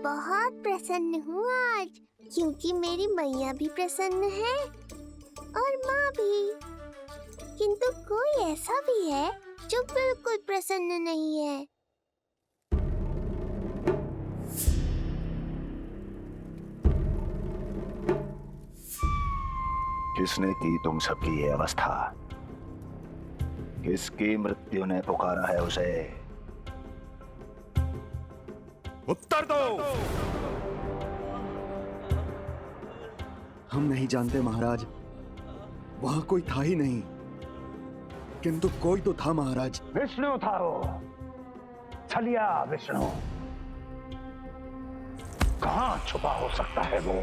बहुत प्रसन्न हूँ आज, क्योंकि मेरी मैया भी प्रसन्न है और माँ भी। किंतु कोई ऐसा भी है जो बिल्कुल प्रसन्न नहीं है। किसने की तुम सबकी ये अवस्था? किसकी मृत्यु ने पुकारा है उसे? उत्तर दो। हम नहीं जानते महाराज, वहां कोई था ही नहीं। किंतु कोई तो था महाराज। विष्णु था वो, छलिया विष्णु। कहां छुपा हो सकता है वो?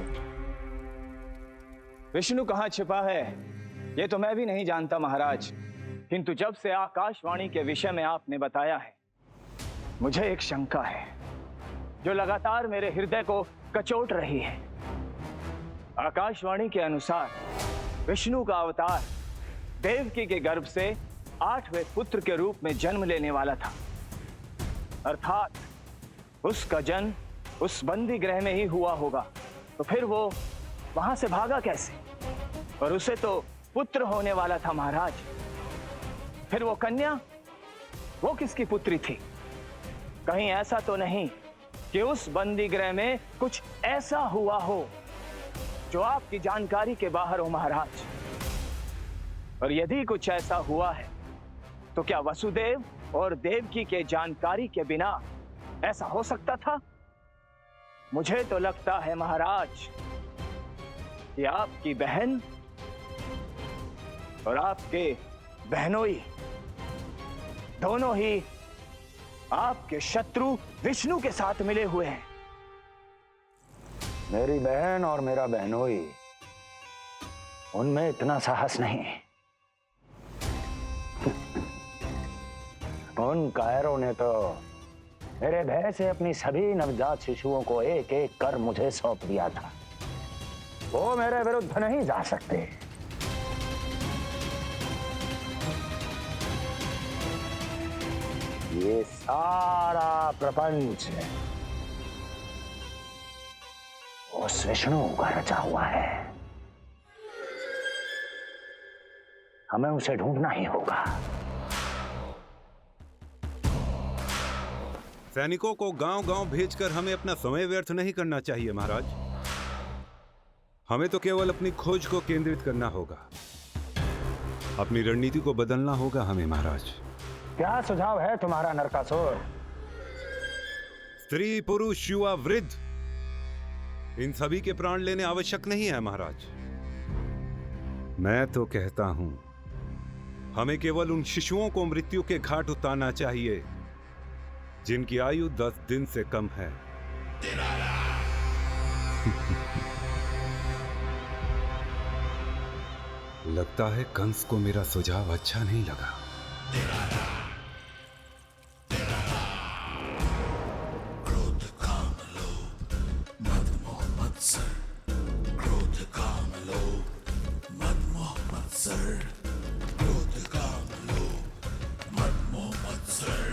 विष्णु कहाँ छिपा है ये तो मैं भी नहीं जानता महाराज, किंतु जब से आकाशवाणी के विषय में आपने बताया है, मुझे एक शंका है जो लगातार मेरे हृदय को कचोट रही है। आकाशवाणी के अनुसार विष्णु का अवतार देवकी के गर्भ से 8वें पुत्र के रूप में जन्म लेने वाला था, अर्थात उसका जन्म उस बंदी गृह में ही हुआ होगा। तो फिर वो वहां से भागा कैसे? और उसे तो पुत्र होने वाला था महाराज। फिर वो कन्या, वो किसकी पुत्री थी? कहीं ऐसा तो नहीं कि उस बंदी गृह में कुछ ऐसा हुआ हो जो आपकी जानकारी के बाहर हो महाराज? और यदि कुछ ऐसा हुआ है तो क्या वसुदेव और देवकी के जानकारी के बिना ऐसा हो सकता था? मुझे तो लगता है महाराज कि आपकी बहन और आपके बहनोई दोनों ही आपके शत्रु विष्णु के साथ मिले हुए हैं। मेरी बहन और मेरा बहनोई, उनमें इतना साहस नहीं। उन कायरों ने तो मेरे भय से अपनी सभी नवजात शिशुओं को एक एक कर मुझे सौंप दिया था। वो मेरे विरुद्ध नहीं जा सकते। ये सारा प्रपंच उस विष्णु का रचा हुआ है। हमें उसे ढूंढना ही होगा। सैनिकों को गांव-गांव भेजकर हमें अपना समय व्यर्थ नहीं करना चाहिए महाराज। हमें तो केवल अपनी खोज को केंद्रित करना होगा। अपनी रणनीति को बदलना होगा हमें महाराज। क्या सुझाव है तुम्हारा नरकासुर? स्त्री, पुरुष, युवा, वृद्ध, इन सभी के प्राण लेने आवश्यक नहीं है महाराज। मैं तो कहता हूं हमें केवल उन शिशुओं को मृत्यु के घाट उतारना चाहिए जिनकी आयु 10 दिन से कम है। लगता है कंस को मेरा सुझाव अच्छा नहीं लगा। क्रोध काम लोभ मद मोह मत्सर, क्रोध काम लोभ मद मोह मत्सर, क्रोध काम लोभ मद मोह मत्सर,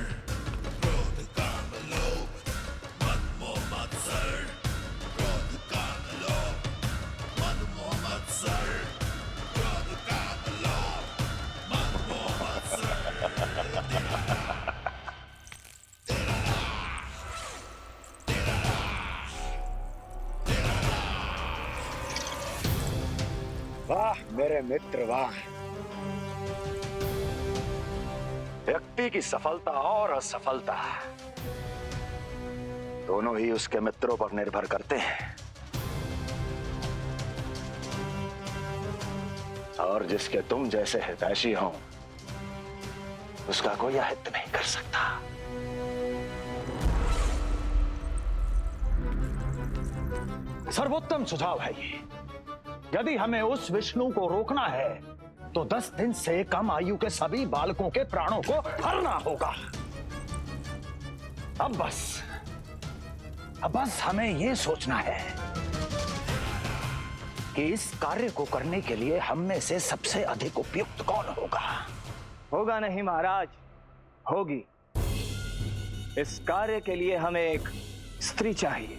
क्रोध काम लोभ मद मोह मत्सर, क्रोध काम लोभ मद मोह मत्सर, क्रोध काम लोभ मद मोह मत्सर। वाह मेरे मित्र वाह। व्यक्ति की सफलता और असफलता दोनों ही उसके मित्रों पर निर्भर करते हैं, और जिसके तुम जैसे हितैषी हो उसका कोई अहित नहीं कर सकता। सर्वोत्तम सुझाव है ये। यदि हमें उस विष्णु को रोकना है तो 10 दिन से कम आयु के सभी बालकों के प्राणों को हरना होगा। अब बस हमें ये सोचना है कि इस कार्य को करने के लिए हम में से सबसे अधिक उपयुक्त कौन होगा। होगा नहीं महाराज, होगी। इस कार्य के लिए हमें एक स्त्री चाहिए,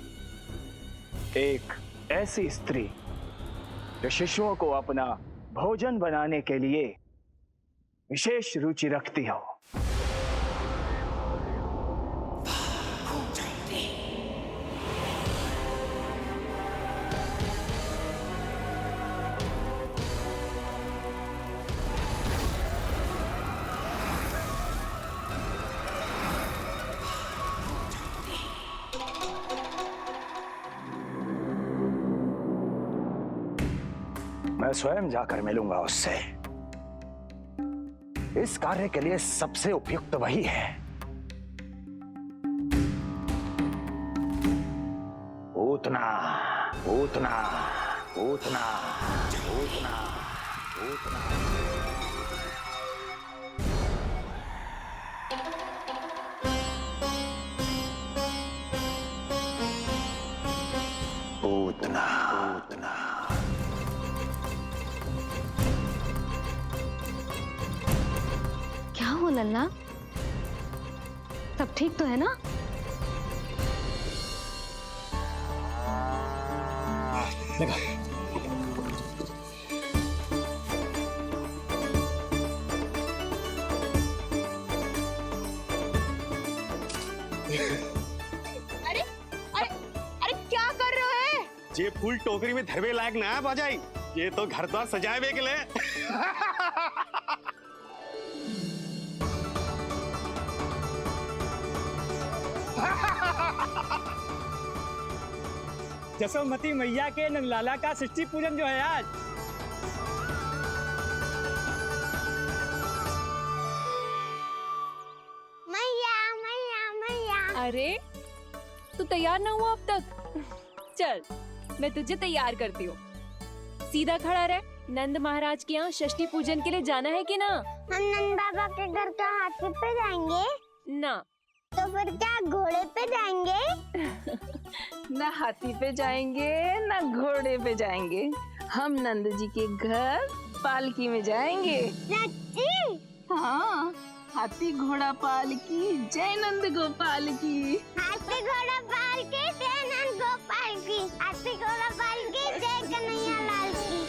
एक ऐसी स्त्री जो शिशुओं को अपना भोजन बनाने के लिए विशेष रुचि रखती हो। मैं स्वयं जाकर मिलूंगा उससे। इस कार्य के लिए सबसे उपयुक्त वही है। पूतना, पूतना, पूतना, पूतना, पूतना। पूतना, पूतना। क्या हो लल्ला, सब ठीक तो है ना? लगा। अरे अरे अरे क्या कर रहे हो? ये फूल टोकरी में धरवे लायक ना है बाजाई, ये तो घर द्वार सजाए के लिए। जसोमती मैया के नंदलाला का षष्ठी पूजन जो है आज। मैया मैया मैया। अरे तू तैयार ना हुआ अब तक? चल मैं तुझे तैयार करती हूँ। सीधा खड़ा रह। नंद महाराज के यहाँ षष्ठी पूजन के लिए जाना है कि ना? हम नंद बाबा के घर का हाथी पे जाएंगे ना। तो फिर क्या घोड़े पे जाएंगे? ना हाथी पे जाएंगे ना घोड़े पे जाएंगे, हम नंद जी के घर पालकी में जाएंगे। सच्ची? हाँ, हाथी घोड़ा पालकी जय नंद गोपाल की। हाथी घोड़ा पालकी जय नंद गोपाल की। हाथी घोड़ा पालकी जय कन्हैया लाल की।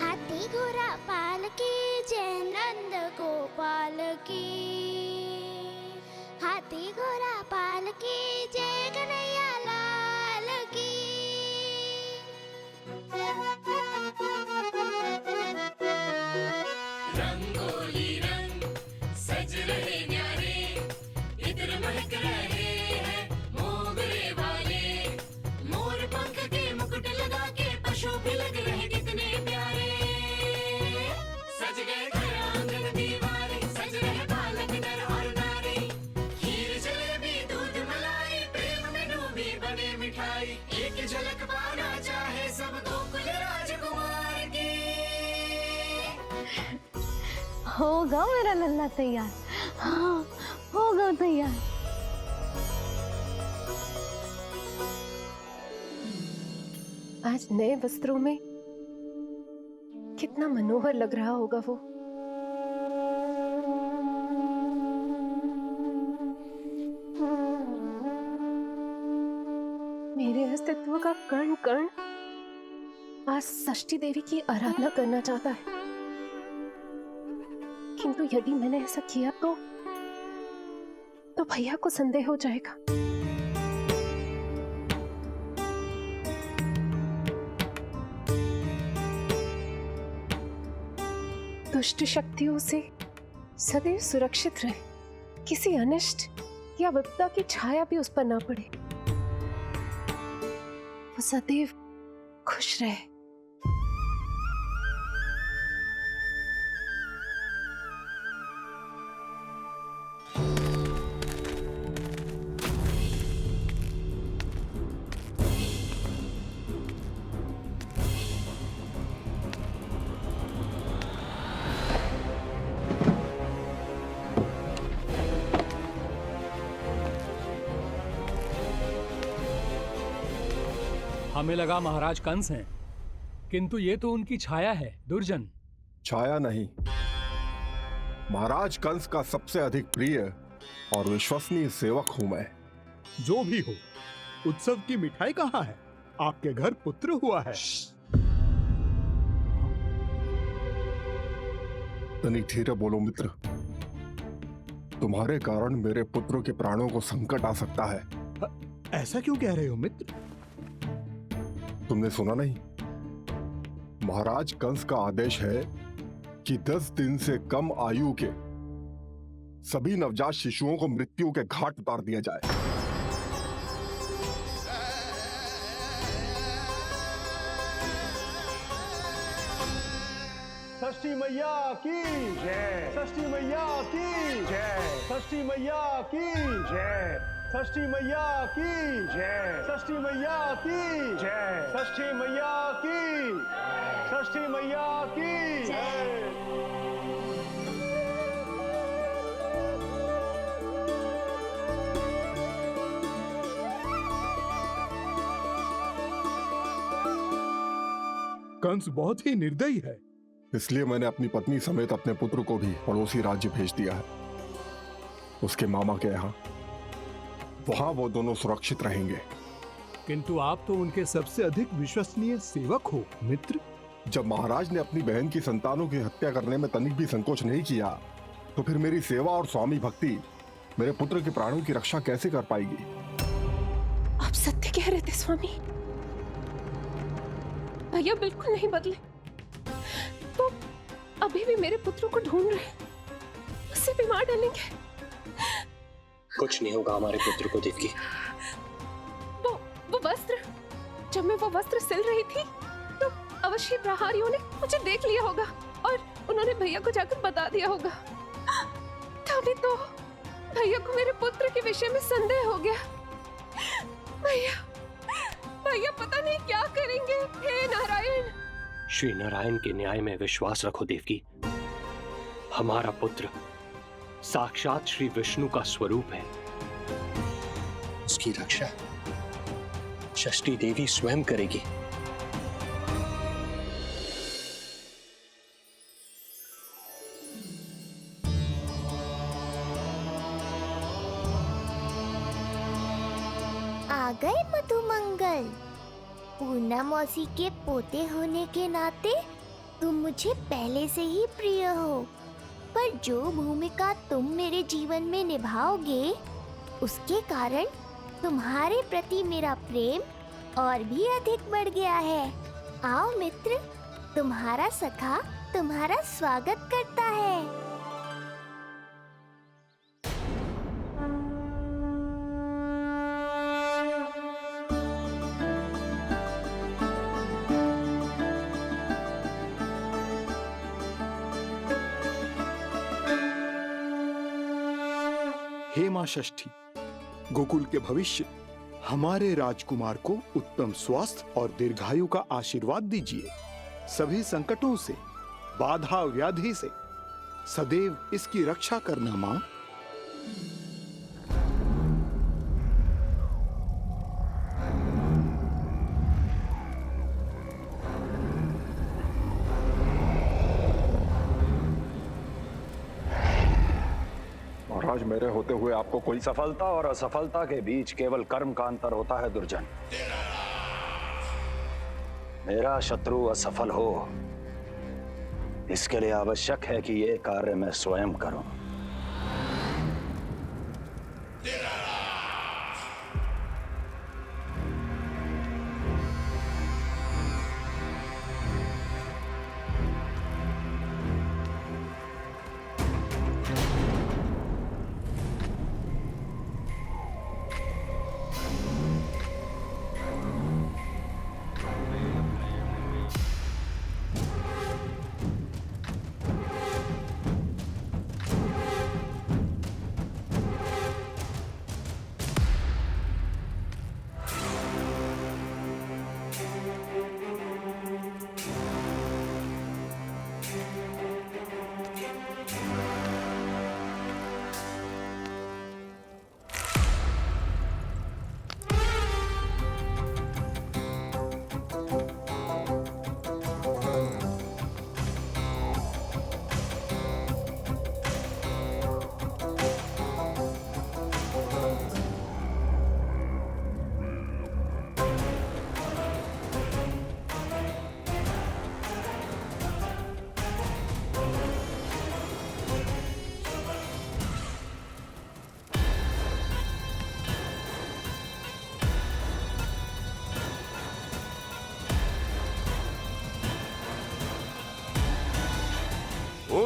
हाथी घोड़ा पालकी जय नंद गोपाल की। हाथी घोड़ा पालकी जय कन्हैया लाल की। रंगोली रंग सज रहे न्यारे, इधर महक रहे हैं मोगरे वाले। मोर पंख के मुकुट लगा के पशु भी लग रहे कितने प्यारे। सज गए घर आंगन दीवारे, सज रहे बालक नर और नारी। खीर जलेबी दूध मलाई, प्रेम में डूबी बने मिठाई। एक झलक पाना चाहे सब गोकुल राजकुमार की। होगा मेरा लल्ला तैयार। हाँ होगा तैयार। आज नए वस्त्रों में कितना मनोहर लग रहा होगा वो। मेरे अस्तित्व का कण कण आज षष्ठी देवी की आराधना करना चाहता है, किंतु यदि मैंने ऐसा किया तो भैया को संदेह हो जाएगा। दुष्ट शक्तियों से सदैव सुरक्षित रहे, किसी अनिष्ट या विपदा की छाया भी उस पर ना पड़े, वो सदैव खुश रहे। हमें लगा महाराज कंस हैं, किंतु ये तो उनकी छाया है दुर्जन। छाया नहीं, महाराज कंस का सबसे अधिक प्रिय और विश्वसनीय सेवक हूं मैं। जो भी हो, उत्सव की मिठाई कहाँ है? आपके घर पुत्र हुआ है। तनिक धीरे बोलो मित्र। तुम्हारे कारण मेरे पुत्र के प्राणों को संकट आ सकता है। ऐसा क्यों कह रहे हो मित्र? तुमने सुना नहीं? महाराज कंस का आदेश है कि 10 दिन से कम आयु के सभी नवजात शिशुओं को मृत्यु के घाट उतार दिया जाए। षष्ठी मैया की जय। षष्ठी मैया की जय। षष्ठी मैया की जय। षष्ठी मैया की जय। षष्ठी मैया की जय। षष्ठी मैया की। षष्ठी मैया की जय। कंस बहुत ही निर्दयी है। इसलिए मैंने अपनी पत्नी समेत अपने पुत्र को भी पड़ोसी राज्य भेज दिया है, उसके मामा के यहाँ। वहां वो दोनों सुरक्षित रहेंगे। किंतु आप तो उनके सबसे अधिक विश्वसनीय सेवक हो मित्र। जब महाराज ने अपनी बहन की संतानों की हत्या करने में तनिक भी संकोच नहीं किया, तो फिर मेरी सेवा और स्वामी भक्ति मेरे पुत्र के प्राणों की रक्षा कैसे कर पाएगी? आप सत्य कह रहे थे स्वामी। भैया बिल्कुल नहीं बदले। तो अभी भी मेरे पुत्र को ढूंढ रहे हैं, उसे भी मार डालेंगे। कुछ नहीं होगा हमारे पुत्र को देवकी। वो वस्त्र, जब मैं वो वस्त्र सिल रही थी तो अवश्य प्रहारियों ने मुझे देख लिया होगा और उन्होंने भैया को जाकर बता दिया होगा। तभी तो भैया को मेरे पुत्र के विषय में संदेह हो गया। भैया पता नहीं क्या करेंगे। हे नारायण। श्री नारायण के न्याय में विश्वास रखो देवकी। हमारा पुत्र साक्षात श्री विष्णु का स्वरूप है। उसकी रक्षा षष्ठी देवी स्वयं करेगी। आ गए मधुमंगल। पूर्णा मौसी के पोते होने के नाते तुम मुझे पहले से ही प्रिय हो, पर जो भूमिका तुम मेरे जीवन में निभाओगे उसके कारण तुम्हारे प्रति मेरा प्रेम और भी अधिक बढ़ गया है। आओ मित्र, तुम्हारा सखा तुम्हारा स्वागत करता है। हे मां षष्ठी, गोकुल के भविष्य हमारे राजकुमार को उत्तम स्वास्थ्य और दीर्घायु का आशीर्वाद दीजिए। सभी संकटों से, बाधा व्याधि से सदैव इसकी रक्षा करना मां। महाराज, मेरे होते हुए आपको कोई सफलता और असफलता के बीच केवल कर्म का अंतर होता है दुर्जन। मेरा शत्रु असफल हो, इसके लिए आवश्यक है कि ये कार्य मैं स्वयं करूं।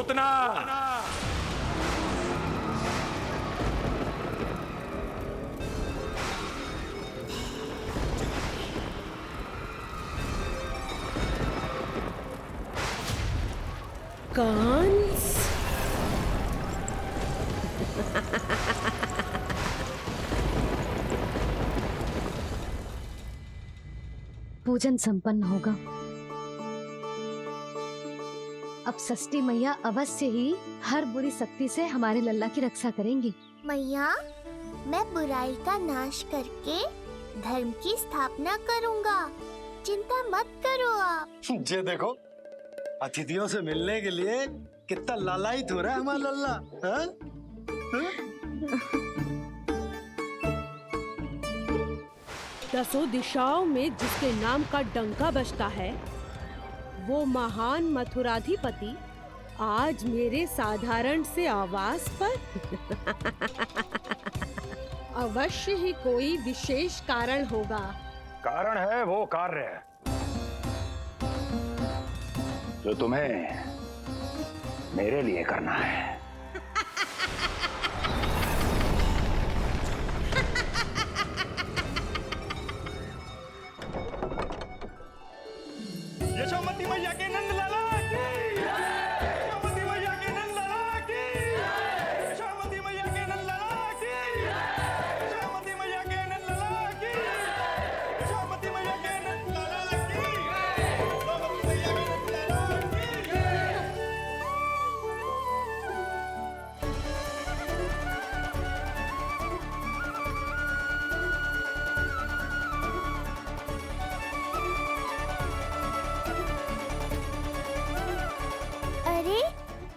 पूतना। कंस, पूजन संपन्न होगा। अब षष्ठी मैया अवश्य ही हर बुरी शक्ति से हमारे लल्ला की रक्षा करेंगी। मैया, मैं बुराई का नाश करके धर्म की स्थापना करूंगा। चिंता मत करो आप। ये देखो, अतिथियों से मिलने के लिए कितना लालायित हो रहा है हमारा लल्ला। हाँ? दसों दिशाओं में जिसके नाम का डंका बजता है, वो महान मथुराधिपति आज मेरे साधारण से आवास पर। अवश्य ही कोई विशेष कारण होगा। कारण है वो कार्य जो तुम्हें मेरे लिए करना है। यशोमती मैया के नंद लाला की, यशोमती मैया के नंद लाला की, यशोमती मैया के नंद लाला की, यशोमती मैया के नंद लाला की, यशोमती मैया के नंद लाला की, यशोमती मैया के नंद लाला की। अरे,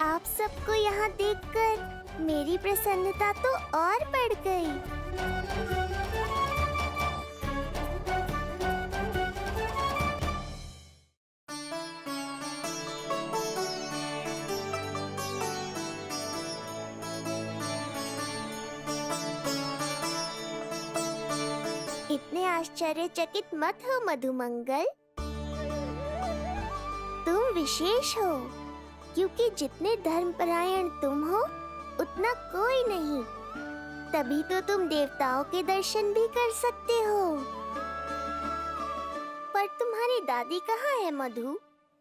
आप सबको यहाँ देखकर मेरी प्रसन्नता तो और बढ़ गई। इतने आश्चर्यचकित मत हो मधुमंगल। तुम विशेष हो, क्योंकि जितने धर्मपरायण तुम हो उतना कोई नहीं। तभी तो तुम देवताओं के दर्शन भी कर सकते हो। पर तुम्हारी दादी कहाँ है मधु?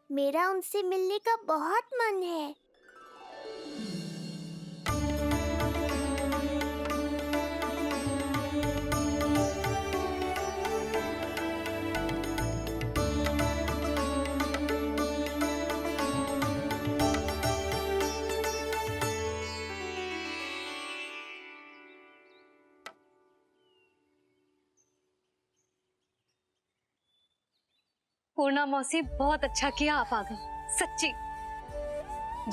मेरा उनसे मिलने का बहुत मन है। पूर्णा मौसी, बहुत अच्छा किया आप आ गई, सच्ची।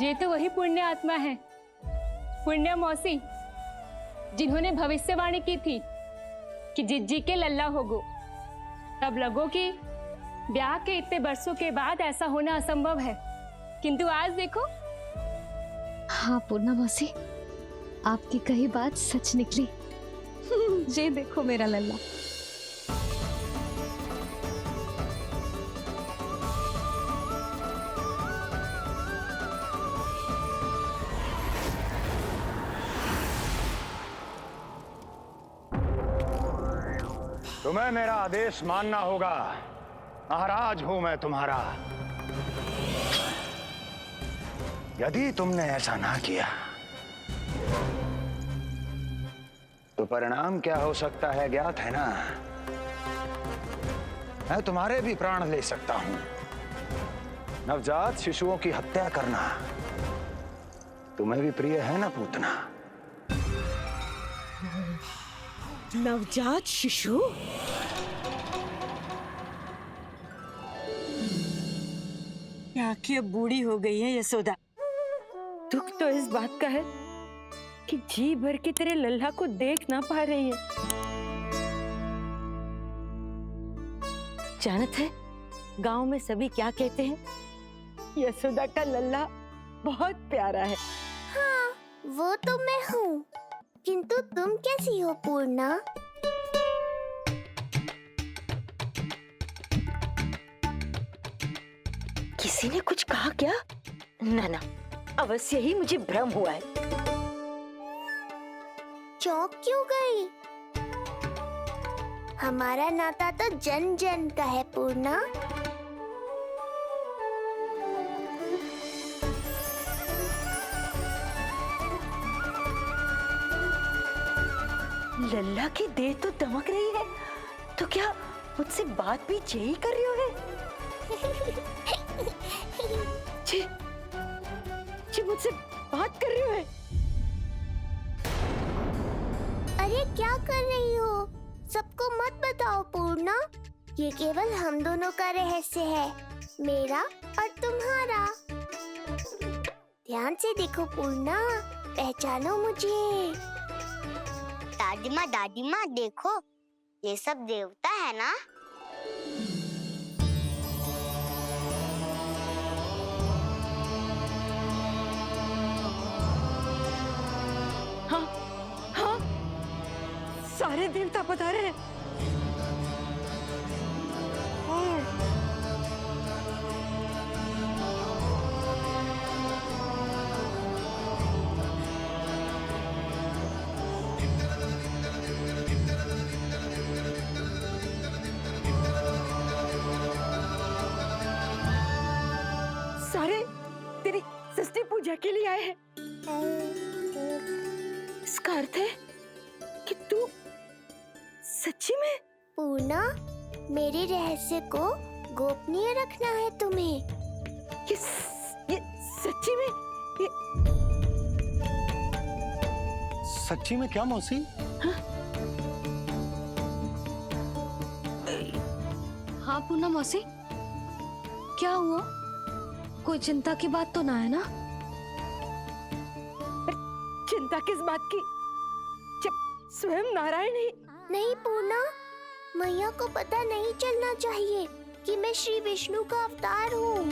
ये तो वही पुण्य आत्मा है, पुण्य मौसी, जिन्होंने भविष्यवाणी की थी कि जिज्जी के लल्ला होगो। तब लगो कि ब्याह के इतने बरसों के बाद ऐसा होना असंभव है, किंतु आज देखो। हाँ पूर्णा मौसी, आपकी कही बात सच निकली। ये देखो मेरा लल्ला। तुम्हें मेरा आदेश मानना होगा। महाराज हूं मैं तुम्हारा। यदि तुमने ऐसा ना किया तो परिणाम क्या हो सकता है ज्ञात है ना? मैं तुम्हारे भी प्राण ले सकता हूं। नवजात शिशुओं की हत्या करना तुम्हें भी प्रिय है ना पूतना? नवजात शिशु? आंखें अब बूढ़ी हो गई है यशोदा। दुख तो इस बात का है कि जी भर के तेरे लल्ला को देख ना पा रही है। जानत है गांव में सभी क्या कहते हैं? यशोदा का लल्ला बहुत प्यारा है। हाँ, वो तो मैं हूँ, किंतु तुम कैसी हो पूर्णा? किसी ने कुछ कहा क्या? ना ना, अवश्य ही मुझे भ्रम हुआ है। चौंक क्यों गई? हमारा नाता तो जन जन का है पूर्णा। लल्ला की देह तो दमक रही है, तो क्या मुझसे बात भी यही कर रही हो? जी मुझसे बात कर रही हो? अरे क्या कर रही हो? सबको मत बताओ पूर्णा, ये केवल हम दोनों का रहस्य है, मेरा और तुम्हारा। ध्यान से देखो पूर्णा, पहचानो मुझे। दादी माँ देखो, ये सब देवता है ना? हाँ हाँ, सारे देवता पधारे हैं। सारे तेरी षष्ठी पूजा के लिए आए हैं। इसका अर्थ है कि तू सच्ची में? पूर्णा, मेरे रहस्य को गोपनीय रखना है तुम्हें। ये सच्ची में? सच्ची में क्या मौसी? हाँ पूर्णा मौसी, क्या हुआ? कोई चिंता की बात तो ना है ना? चिंता किस बात की, जब स्वयं नारायण ही। नहीं पूर्णा, मैया को पता नहीं चलना चाहिए कि मैं श्री विष्णु का अवतार हूँ।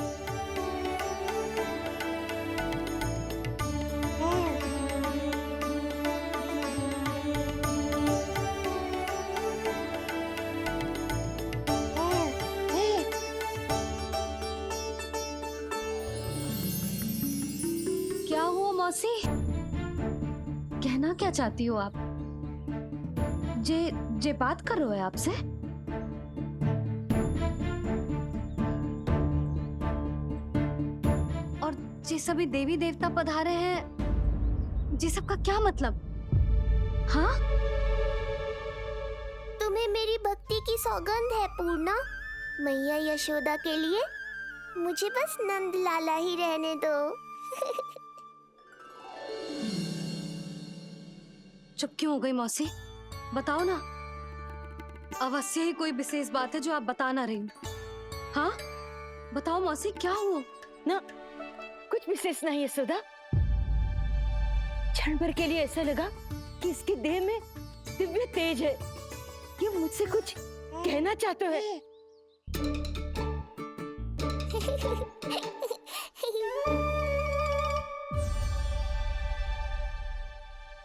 क्या हुआ मौसी? कहना क्या चाहती हो आप? जे बात कर रहे हो आपसे? और जे सभी देवी देवता पधारे हैं, जे सबका क्या मतलब? हाँ? तुम्हें मेरी भक्ति की सौगंध है पूर्णा। मैया यशोदा के लिए मुझे बस नंद लाला ही रहने दो। चुप क्यों हो गई मौसी? बताओ ना, अवश्य ही कोई विशेष बात है जो आप बता ना रही। हाँ बताओ मौसी, क्या हुआ? ना कुछ विशेष नहीं है यशोदा। क्षण भर के लिए ऐसा लगा कि इसके देह में दिव्य तेज है, ये मुझसे कुछ कहना चाहते हैं।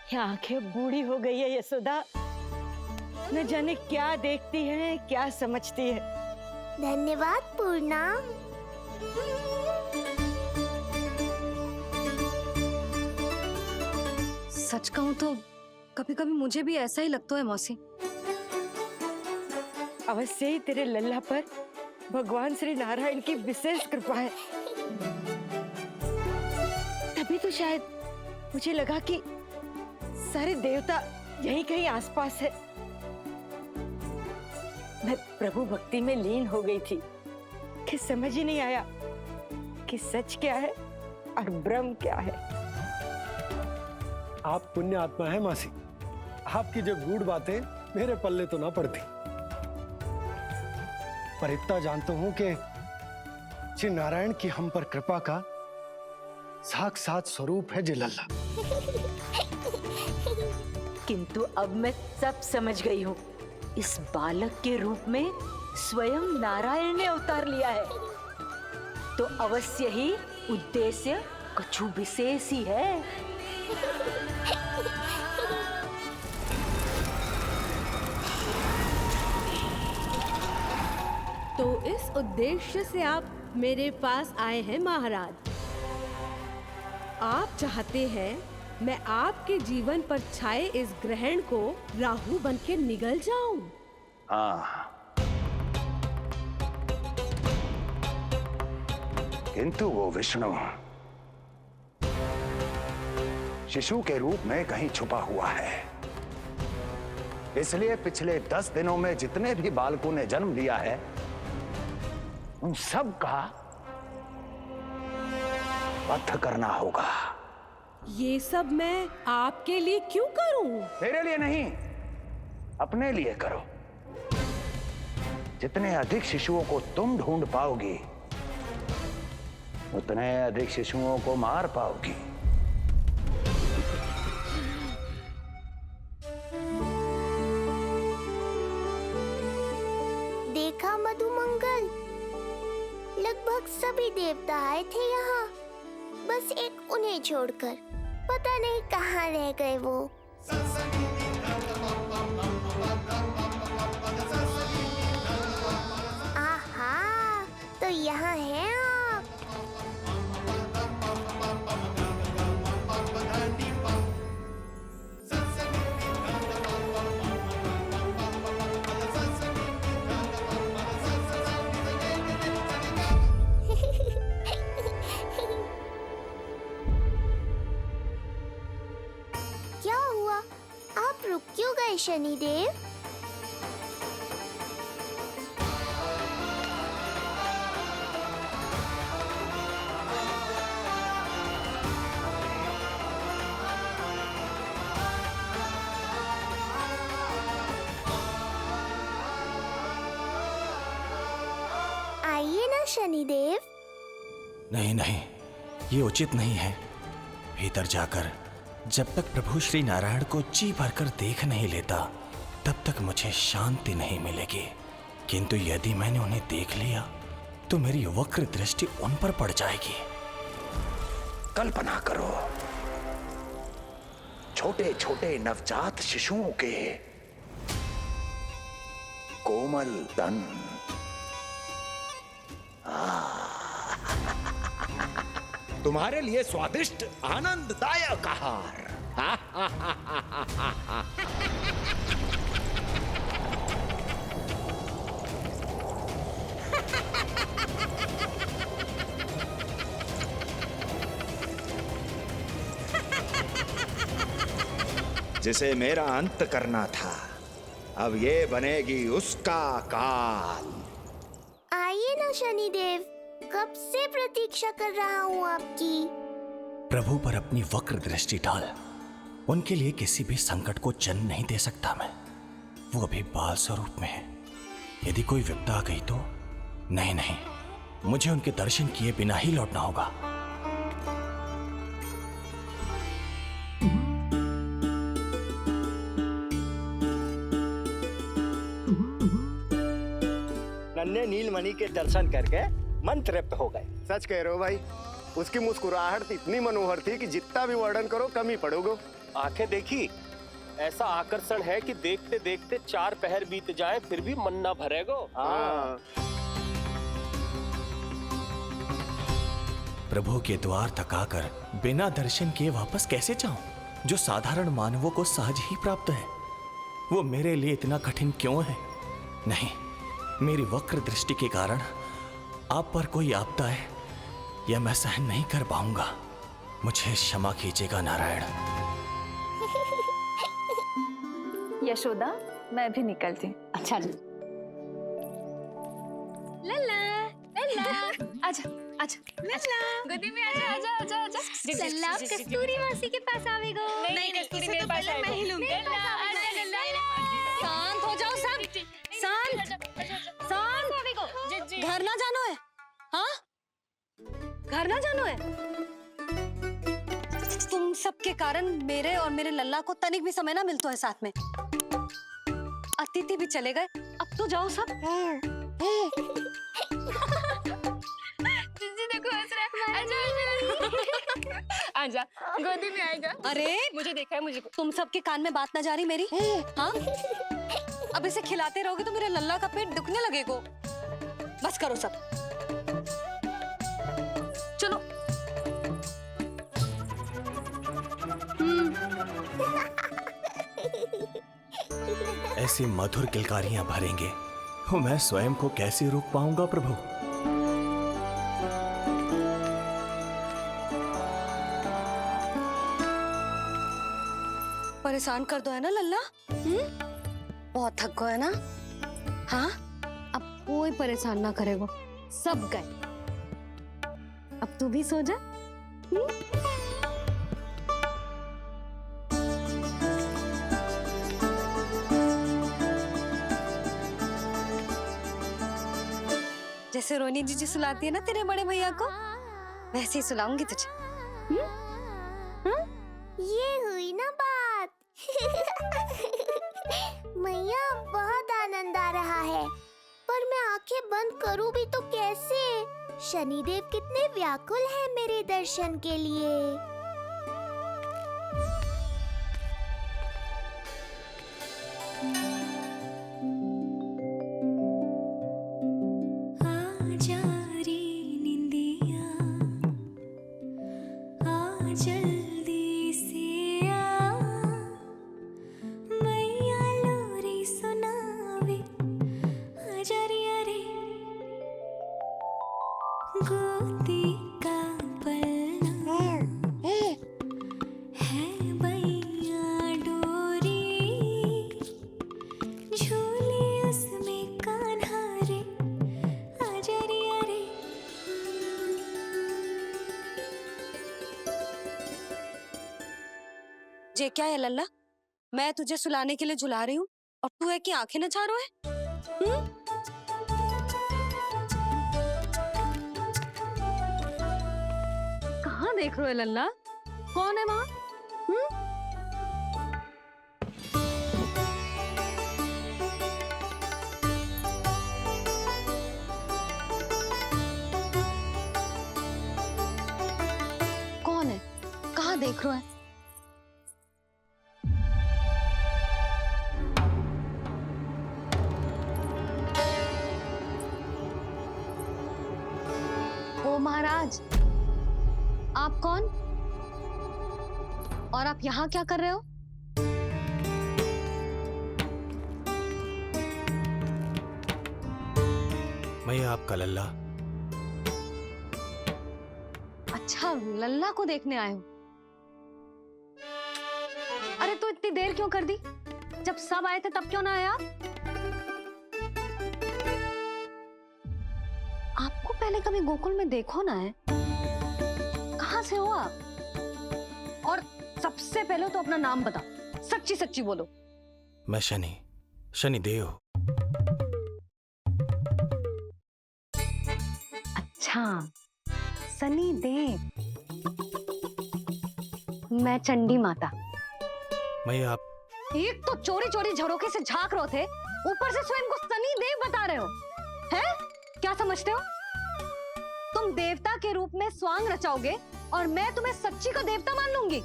ये आंखें बूढ़ी हो गई है यशोदा, न जाने क्या देखती है, क्या समझती है। धन्यवाद पूर्णा। सच कहूं तो कभी कभी मुझे भी ऐसा ही लगता है मौसी। अवश्य ही तेरे लल्ला पर भगवान श्री नारायण की विशेष कृपा है। तभी तो शायद मुझे लगा कि सारे देवता यहीं कहीं आसपास है। मैं प्रभु भक्ति में लीन हो गई थी कि समझ ही नहीं आया कि सच क्या है और भ्रम क्या है। आप पुण्य आत्मा है मासी, आपकी जो गूढ़ बातें मेरे पल्ले तो ना पड़ती, पर इतना जानता हूं कि श्री नारायण की हम पर कृपा का साक्षात स्वरूप है जी लल्ला। किंतु अब मैं सब समझ गई हूँ। इस बालक के रूप में स्वयं नारायण ने अवतार लिया है, तो अवश्य ही उद्देश्य कुछ विशेष ही है। तो इस उद्देश्य से आप मेरे पास आए हैं महाराज। आप चाहते हैं मैं आपके जीवन पर छाए इस ग्रहण को राहु बन के निगल जाऊं? हाँ, किंतु वो विष्णु शिशु के रूप में कहीं छुपा हुआ है। इसलिए पिछले 10 दिनों में जितने भी बालकों ने जन्म लिया है उन सब का वध करना होगा। ये सब मैं आपके लिए क्यों करूं? तेरे लिए नहीं, अपने लिए करो। जितने अधिक शिशुओं को तुम ढूंढ पाओगी उतने अधिक शिशुओं को मार पाओगी। देखा मधुमंगल, लगभग सभी देवता आए थे यहाँ, बस एक उन्हें छोड़कर। पता नहीं कहाँ रह गए वो। आहा, तो यहाँ हैं आप। क्या हुआ? आप रुक क्यों गए शनिदेव? आइए ना शनिदेव। नहीं नहीं, ये उचित नहीं है। भीतर जाकर जब तक प्रभु श्री नारायण को जी भरकर देख नहीं लेता तब तक मुझे शांति नहीं मिलेगी। किंतु यदि मैंने उन्हें देख लिया तो मेरी वक्र दृष्टि उन पर पड़ जाएगी। कल्पना करो, छोटे छोटे नवजात शिशुओं के कोमल तन, तुम्हारे लिए स्वादिष्ट आनंददायक आहार। जिसे मेरा अंत करना था, अब ये बनेगी उसका काल। आइए ना शनिदेव, कब से प्रतीक्षा कर रहा हूँ आपकी। प्रभु पर अपनी वक्र दृष्टि डाल। उनके लिए किसी भी संकट को जन्म नहीं दे सकता मैं। वो अभी बाल स्वरूप में है। यदि कोई विपदा आ गई तो नहीं नहीं, मुझे उनके दर्शन किए बिना ही लौटना होगा। नन्हे नीलमणि के दर्शन करके मन तृप्त हो गए। सच कह रहे हो भाई, उसकी मुस्कुराहट इतनी मनोहर थी कि जितना भी वर्णन करो कम ही पड़ोगे। आंखें देखी, ऐसा आकर्षण है कि देखते देखते 4 पहर बीत जाए फिर भी मन ना भरेगो। प्रभु के द्वार तक आकर बिना दर्शन किए वापस कैसे जाऊं, जो साधारण मानवों को सहज ही प्राप्त है। वो मेरे लिए इतना कठिन क्यों है? नहीं, मेरी वक्र दृष्टि के कारण आप पर कोई आपदा है या मैं सहन नहीं कर पाऊंगा। मुझे क्षमा कीजिएगा नारायण। यशोदा, मैं भी निकलती। अच्छा लल्ला लल्ला, आजा आजा लल्ला, गोदी में आजा आजा आजा आजा। लल्ला, आप कस्तूरी मासी के पास आवेगो। नहीं कस्तूरी मेरे पास है, मैं ही लूंगी। आजा लल्ला, शांत हो जाओ सब, शांत शांत। घर ना जानो है? हाँ, घर ना जानो है? तुम सबके कारण मेरे और मेरे लल्ला को तनिक भी समय ना मिलता है साथ में। अतिथि भी चले गए, अब तो जाओ सब। जीजी देखो हंस रहा है। आजा आजा, गोदी में आएगा। अरे मुझे देखा है, मुझे। तुम सबके कान में बात ना जा रही मेरी? हाँ, अब इसे खिलाते रहोगे तो मेरे लल्ला का पेट दुखने लगेगा। बस करो सब, चलो। ऐसी मधुर किलकारियां भरेंगे तो मैं स्वयं को कैसे रोक पाऊंगा प्रभु। परेशान कर दो है ना लल्ला? बहुत थक गए ना? हाँ, अब कोई परेशान ना करेगा, सब गए। अब तू भी सो जा। जैसे रोनी जीजी सुलाती है ना तेरे बड़े भैया को, वैसे ही सुलाऊंगी तुझे। ये हुई ना बात। मैया, बहुत आनंद आ रहा है, पर मैं आंखें बंद करूं भी तो कैसे? शनिदेव कितने व्याकुल हैं मेरे दर्शन के लिए। जल्दी से आ, मैया लोरी सुनावे, आजा रिया रे, गोदी का पलना है बैया डोरी, झूले उसमें कान्हा रे, आजा रिया रे। जे क्या है लल्ला, मैं तुझे सुलाने के लिए झुला रही हूँ और तू है कि आंखें नचा रहा है? कहाँ देख रहे हो लल्ला? कौन है वहाँ? कौन है? कहाँ देख रहे हो? महाराज, आप कौन और आप यहाँ क्या कर रहे हो? मैं आपका लल्ला। अच्छा, लल्ला को देखने आए हो? अरे तो इतनी देर क्यों कर दी? जब सब आए थे तब क्यों ना आए आप? आपको पहले कभी गोकुल में देखो ना है? कहाँ से हो आप? और सबसे पहले तो अपना नाम बताओ, सच्ची सच्ची बोलो। मैं शनिदेव। अच्छा, शनिदेव। मैं चंडी माता। मैं आप एक तो चोरी चोरी झरोखे से झांक रहे थे, ऊपर से स्वयं को शनिदेव बता रहे हो, हैं? क्या समझते हो? तुम देवता के रूप में स्वांग रचाओगे और मैं तुम्हें सच्ची का देवता मान लूंगी?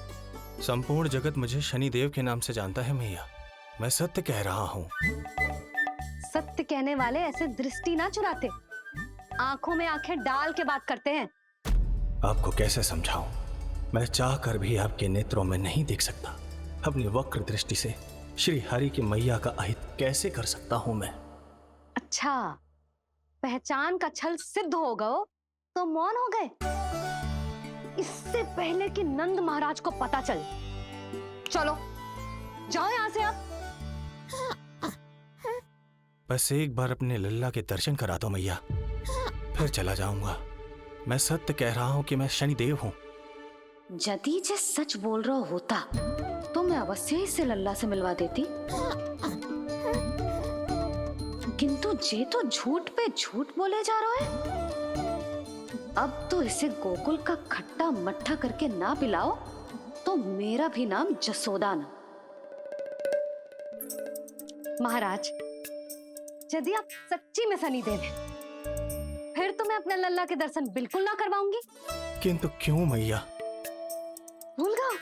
संपूर्ण जगत मुझे शनिदेव के नाम से जानता है मैया। मैं सत्य कह रहा हूँ। सत्य कहने वाले ऐसे दृष्टि ना चुराते, आंखों में आंखें डाल के बात करते हैं। आपको कैसे समझाऊं? मैं चाह कर भी आपके नेत्रों में नहीं देख सकता। अपनी वक्र दृष्टि से श्री हरि की मैया का अहित कैसे कर सकता हूं मैं? अच्छा, पहचान का छल सिद्ध हो गया तो मौन हो गए? इससे पहले कि नंद महाराज को पता चले। चलो जाओ यहां से आप। बस एक बार अपने लल्ला के दर्शन करा दो मैया, फिर चला जाऊंगा। मैं सत्य कह रहा हूं कि मैं शनिदेव हूं। यदि जे सच बोल रहा होता तो मैं अवश्य ही इसे लल्ला से मिलवा देती, किंतु जे तो झूठ पे झूठ बोले जा रहा है। अब तो इसे गोकुल का खट्टा मट्ठा करके ना पिलाओ तो मेरा भी नाम जसोदा ना। महाराज, यदि आप सच्ची में शनिदेव हैं, फिर तो मैं अपने लल्ला के दर्शन बिल्कुल ना करवाऊंगी। किंतु क्यों मैया? भूल गया?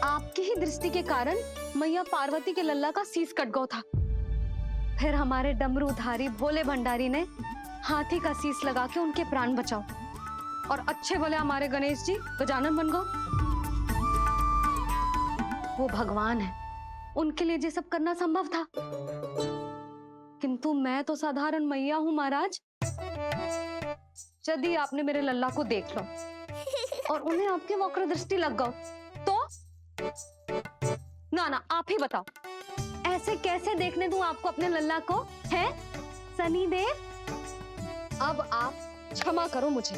आपकी ही दृष्टि के कारण मैया पार्वती के लल्ला का शीश कट गया था। फिर हमारे डमरूधारी भोले भंडारी ने हाथी का शीश लगा के उनके प्राण बचाओ, और अच्छे भले हमारे गणेश जी गजानन बन गए। वो भगवान है, उनके लिए ये सब करना संभव था, किंतु मैं तो साधारण मैया हूं महाराज। यदि आपने मेरे लल्ला को देख लो और उन्हें आपकी वक्र दृष्टि लग गई तो ना ना, आप ही बताओ, ऐसे कैसे देखने दूं आपको अपने लल्ला को? है शनिदेव, अब आप क्षमा करो मुझे।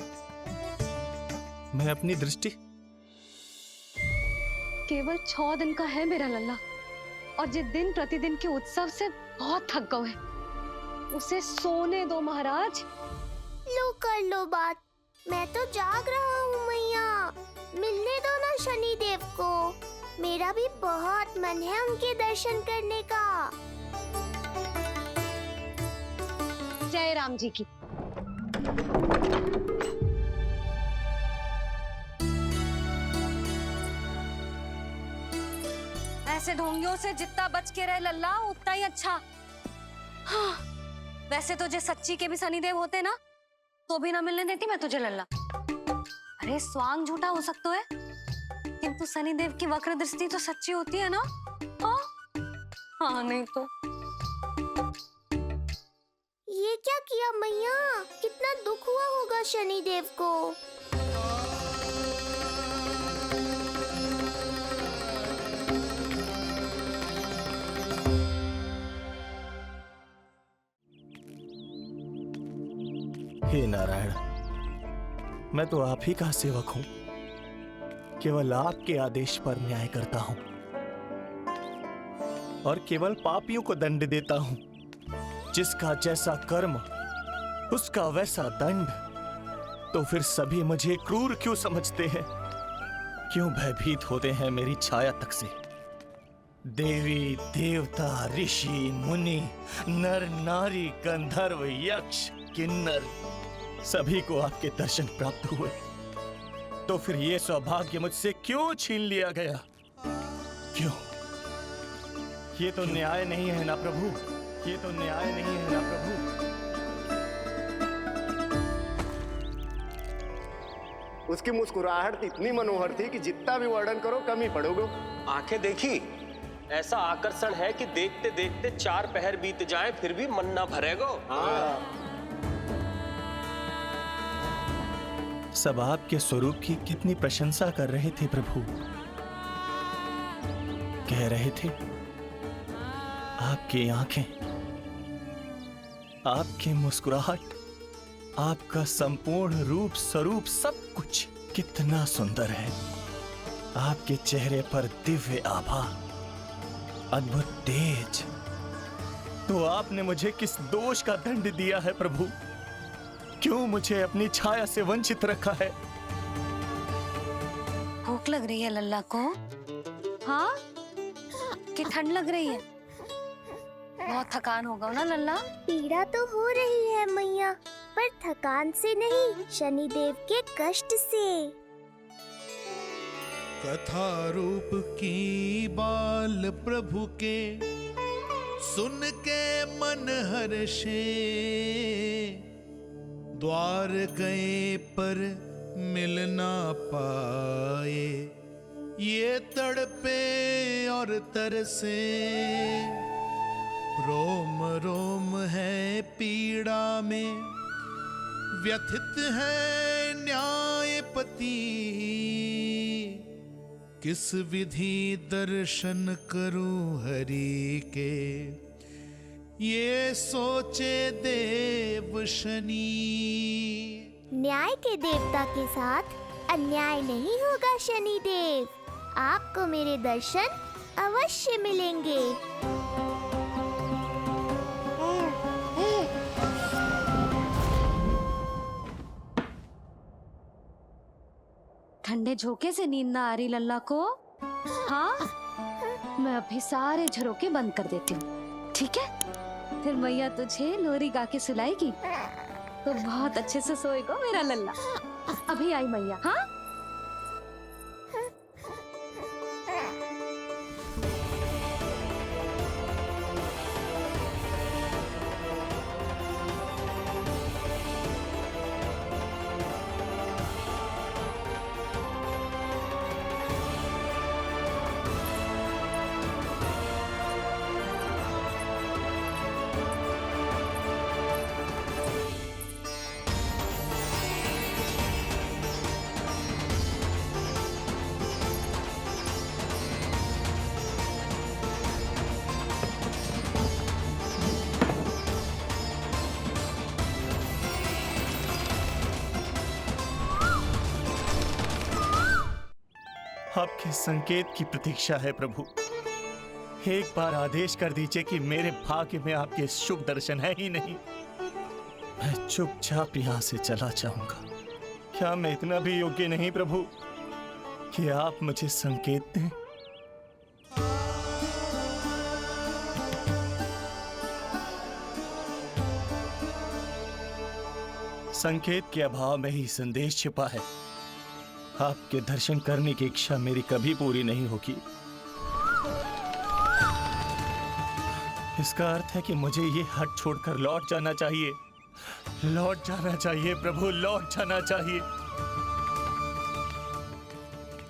मैं अपनी दृष्टि केवल 6 दिन का है मेरा लल्ला, और ये दिन प्रतिदिन के उत्सव से बहुत थक गए हैं, उसे सोने दो महाराज। लो कर लो बात, मैं तो जाग रहा हूँ मैया, मिलने दो ना शनिदेव को, मेरा भी बहुत मन है उनके दर्शन करने का। जय राम जी की। ऐसे ढोंगियों से जितना बच के रहे लल्ला उतना ही अच्छा। हाँ, वैसे तो जे सच्ची के भी शनिदेव होते ना तो भी ना मिलने देती मैं तुझे लल्ला। अरे स्वांग झूठा हो सकता है, किंतु शनिदेव की वक्र दृष्टि तो सच्ची होती है ना। हाँ, हाँ नहीं तो। ये क्या किया मैया, कितना दुख हुआ होगा शनिदेव को। हे नारायण, मैं तो आप ही का सेवक हूं, केवल आपके आदेश पर न्याय करता हूं और केवल पापियों को दंड देता हूं। जिसका जैसा कर्म उसका वैसा दंड। तो फिर सभी मुझे क्रूर क्यों समझते हैं? क्यों भयभीत होते हैं मेरी छाया तक से? देवी देवता ऋषि मुनि नर नारी गंधर्व यक्ष किन्नर सभी को आपके दर्शन प्राप्त हुए, तो फिर ये सौभाग्य मुझसे क्यों छीन लिया गया? क्यों? ये तो न्याय नहीं है ना प्रभु, ये तो न्याय नहीं है ना प्रभु। उसकी मुस्कुराहट इतनी मनोहर थी कि जितना भी वर्णन करो कम ही पड़ोगे। आंखें देखी, ऐसा आकर्षण है कि देखते देखते 4 पहर बीत जाए फिर भी मन ना भरेगो। सब आपके स्वरूप की कितनी प्रशंसा कर रहे थे प्रभु। कह रहे थे आपकी आंखें, आपकी मुस्कुराहट, आपका संपूर्ण रूप स्वरूप सब कुछ कितना सुंदर है। आपके चेहरे पर दिव्य आभा, अद्भुत तेज। तो आपने मुझे किस दोष का दंड दिया है प्रभु? क्यों मुझे अपनी छाया से वंचित रखा है? भूख लग रही है लल्ला को? हाँ, कि ठंड लग रही है? बहुत थकान होगा ना लल्ला? पीड़ा तो हो रही है मैया, पर थकान से नहीं, शनिदेव के कष्ट से। कथा रूप की बाल प्रभु के सुन के मन हर्षे, द्वार गए पर मिल ना पाए, ये तड़पे और तरसे, रोम रोम है पीड़ा में, व्यथित है न्यायपति, किस विधि दर्शन करूं हरि के, ये सोचे देव शनि। न्याय के देवता के साथ अन्याय नहीं होगा शनिदेव, आपको मेरे दर्शन अवश्य मिलेंगे। ठंडे झोंके से नींद ना आ रही लल्ला को? हाँ, मैं अभी सारे झरोके बंद कर देती हूँ, ठीक है? फिर मैया तुझे लोरी गा के सुलाएगी तो बहुत अच्छे से सोएगा मेरा लल्ला। अभी आई मैया। हाँ, आपके संकेत की प्रतीक्षा है प्रभु। एक बार आदेश कर दीजिए कि मेरे भाग्य में आपके शुभ दर्शन है ही नहीं, मैं चुपचाप यहाँ से चला जाऊंगा। क्या मैं इतना भी योग्य नहीं प्रभु कि आप मुझे संकेत दें? संकेत के अभाव में ही संदेश छिपा है। आपके दर्शन करने की इच्छा मेरी कभी पूरी नहीं होगी। इसका अर्थ है कि मुझे ये हट छोड़कर लौट जाना चाहिए। लौट जाना चाहिए प्रभु, लौट जाना चाहिए।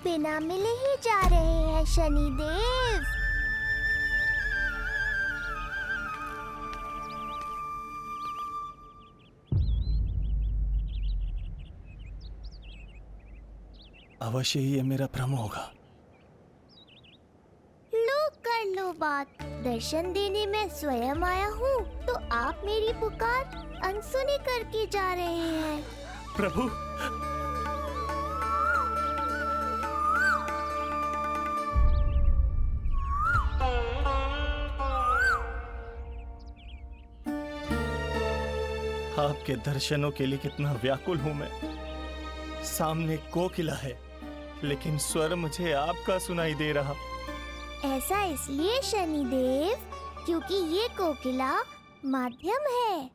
बिना मिले ही जा रहे हैं शनिदेव। अवश्य ही ये मेरा भ्रम होगा। लो कर लो बात। दर्शन देने मैं स्वयं आया हूँ तो आप मेरी पुकार अनसुनी करके जा रहे हैं। प्रभु, आपके दर्शनों के लिए कितना व्याकुल हूं मैं। सामने कोकिला है लेकिन स्वर मुझे आपका सुनाई दे रहा। ऐसा इसलिए शनिदेव क्योंकि ये कोकिला माध्यम है।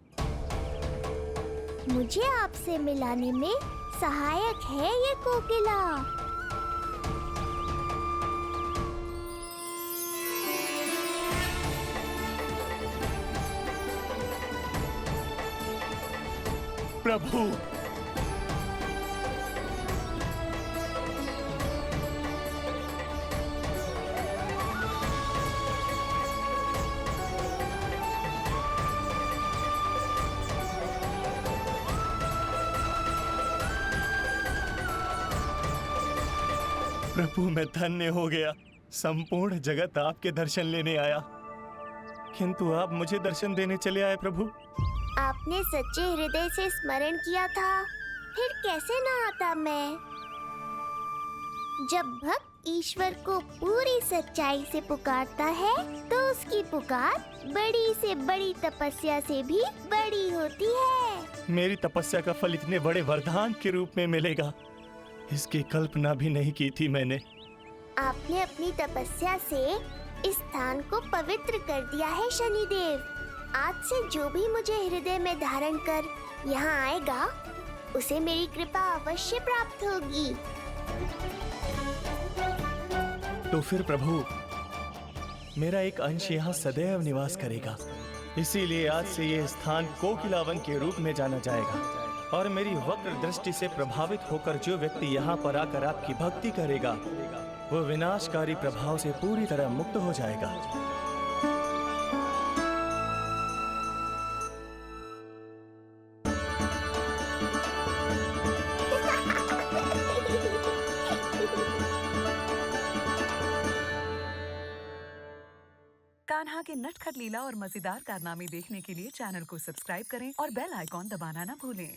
मुझे आपसे मिलाने में सहायक है ये कोकिला। प्रभु, प्रभु मैं धन्य हो गया। संपूर्ण जगत आपके दर्शन लेने आया, किंतु आप मुझे दर्शन देने चले आए प्रभु। आपने सच्चे हृदय से स्मरण किया था, फिर कैसे ना आता मैं। जब भक्त ईश्वर को पूरी सच्चाई से पुकारता है तो उसकी पुकार बड़ी से बड़ी तपस्या से भी बड़ी होती है। मेरी तपस्या का फल इतने बड़े वरदान के रूप में मिलेगा, इसकी कल्पना भी नहीं की थी मैंने। आपने अपनी तपस्या से इस स्थान को पवित्र कर दिया है शनिदेव। आज से जो भी मुझे हृदय में धारण कर यहाँ आएगा उसे मेरी कृपा अवश्य प्राप्त होगी। तो फिर प्रभु, मेरा एक अंश यहाँ सदैव निवास करेगा। इसीलिए आज से ये स्थान कोकिलावन के रूप में जाना जाएगा और मेरी वक्र दृष्टि से प्रभावित होकर जो व्यक्ति यहाँ पर आकर आपकी भक्ति करेगा वो विनाशकारी प्रभाव से पूरी तरह मुक्त हो जाएगा। कान्हा के नटखट लीला और मजेदार कारनामे देखने के लिए चैनल को सब्सक्राइब करें और बेल आइकॉन दबाना न भूलें।